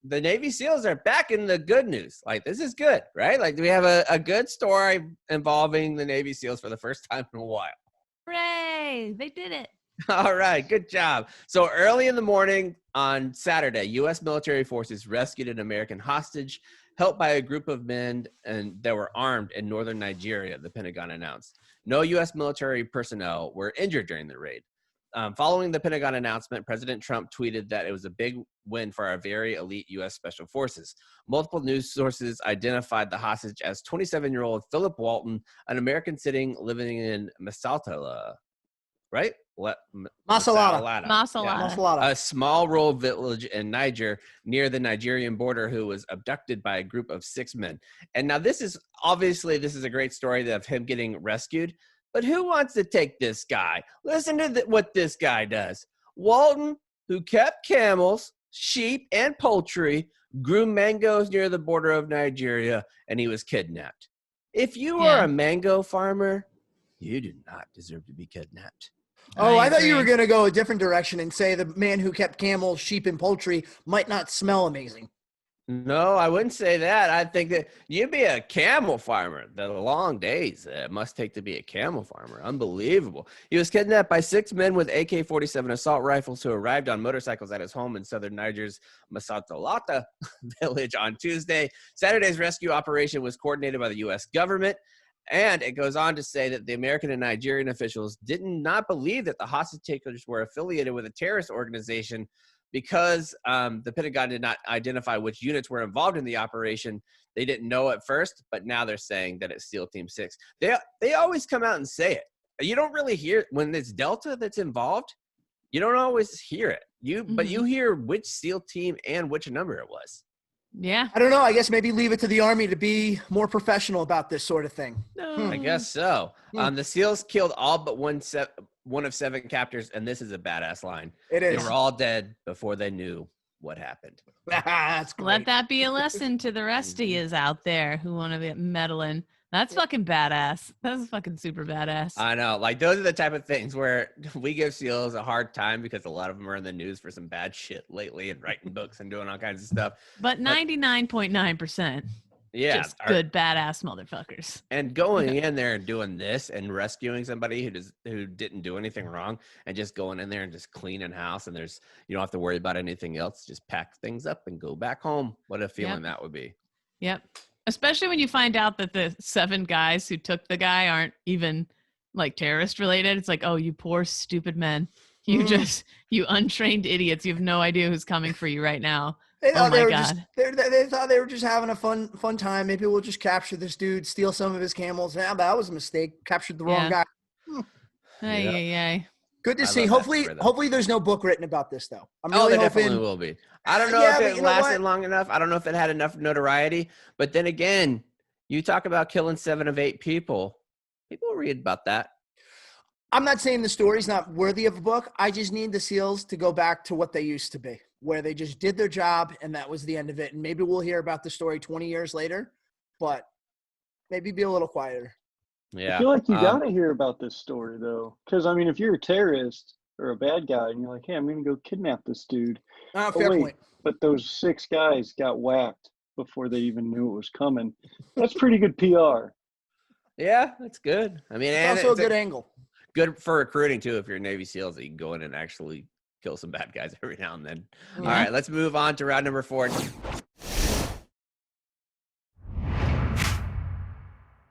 the Navy SEALs are back in the good news. Like, this is good, right? Like, we have a good story involving the Navy SEALs for the first time in a while. Hooray! They did it. All right, good job. So early in the morning on Saturday, U.S. military forces rescued an American hostage helped by a group of men and that were armed in northern Nigeria, the Pentagon announced. No U.S. military personnel were injured during the raid. Following the Pentagon announcement, President Trump tweeted that it was a big win for our very elite U.S. Special Forces. Multiple news sources identified the hostage as 27-year-old Philip Walton, an American living in Masalala, right? Masalada. Masalada. A small rural village in Niger near the Nigerian border, who was abducted by a group of 6 men. And now this is a great story of him getting rescued. But who wants to take this guy? Listen to what this guy does. Walton, who kept camels, sheep, and poultry, grew mangoes near the border of Nigeria, and he was kidnapped. If you are a mango farmer, you do not deserve to be kidnapped. Oh, I thought you were going to go a different direction and say the man who kept camels, sheep, and poultry might not smell amazing. No, I wouldn't say that. I think that you'd be a camel farmer. The long days it must take to be a camel farmer. Unbelievable. He was kidnapped by 6 men with AK-47 assault rifles who arrived on motorcycles at his home in southern Niger's Masatalata village on Tuesday. Saturday's rescue operation was coordinated by the U.S. government. And it goes on to say that the American and Nigerian officials did not believe that the hostage takers were affiliated with a terrorist organization because the Pentagon did not identify which units were involved in the operation. They didn't know at first, but now they're saying that it's SEAL Team 6. They always come out and say it. You don't really hear when it's Delta that's involved. You don't always hear it. But you hear which SEAL team and which number it was. Yeah. I don't know. I guess maybe leave it to the Army to be more professional about this sort of thing. I guess so. The SEALs killed all but one of 7 captors, and this is a badass line. It is. They were all dead before they knew what happened. That's great. Let that be a lesson to the rest of yous out there who want to be meddling. That's fucking badass. That's fucking super badass. I know. Like, those are the type of things where we give SEALs a hard time because a lot of them are in the news for some bad shit lately and writing books and doing all kinds of stuff. But 99.9%. Yeah. Just good badass motherfuckers. And going in there and doing this and rescuing somebody who didn't do anything wrong and just going in there and just cleaning house and you don't have to worry about anything else. Just pack things up and go back home. What a feeling that would be. Yep. Especially when you find out that the 7 guys who took the guy aren't even like terrorist related. It's like, oh, you poor stupid men. You untrained idiots. You have no idea who's coming for you right now. They thought they thought they were just having a fun time. Maybe we'll just capture this dude, steal some of his camels. Yeah, but that was a mistake. Captured the wrong guy. Hey. Good to see. Hopefully there's no book written about this, though. I'm really there hoping definitely will be. I don't know if it lasted long enough. I don't know if it had enough notoriety. But then again, you talk about killing 7 of 8 people. People read about that. I'm not saying the story's not worthy of a book. I just need the SEALs to go back to what they used to be, where they just did their job and that was the end of it. And maybe we'll hear about the story 20 years later, but maybe be a little quieter. Yeah. I feel like you got to hear about this story, though. Because, I mean, if you're a terrorist or a bad guy and you're like, hey, I'm going to go kidnap this dude. Fair point. But those 6 guys got whacked before they even knew it was coming. That's pretty good PR. Yeah, that's good. I mean, it's also a good angle. Good for recruiting, too, if you're Navy SEALs, that you can go in and actually kill some bad guys every now and then. All right, let's move on to round number 4.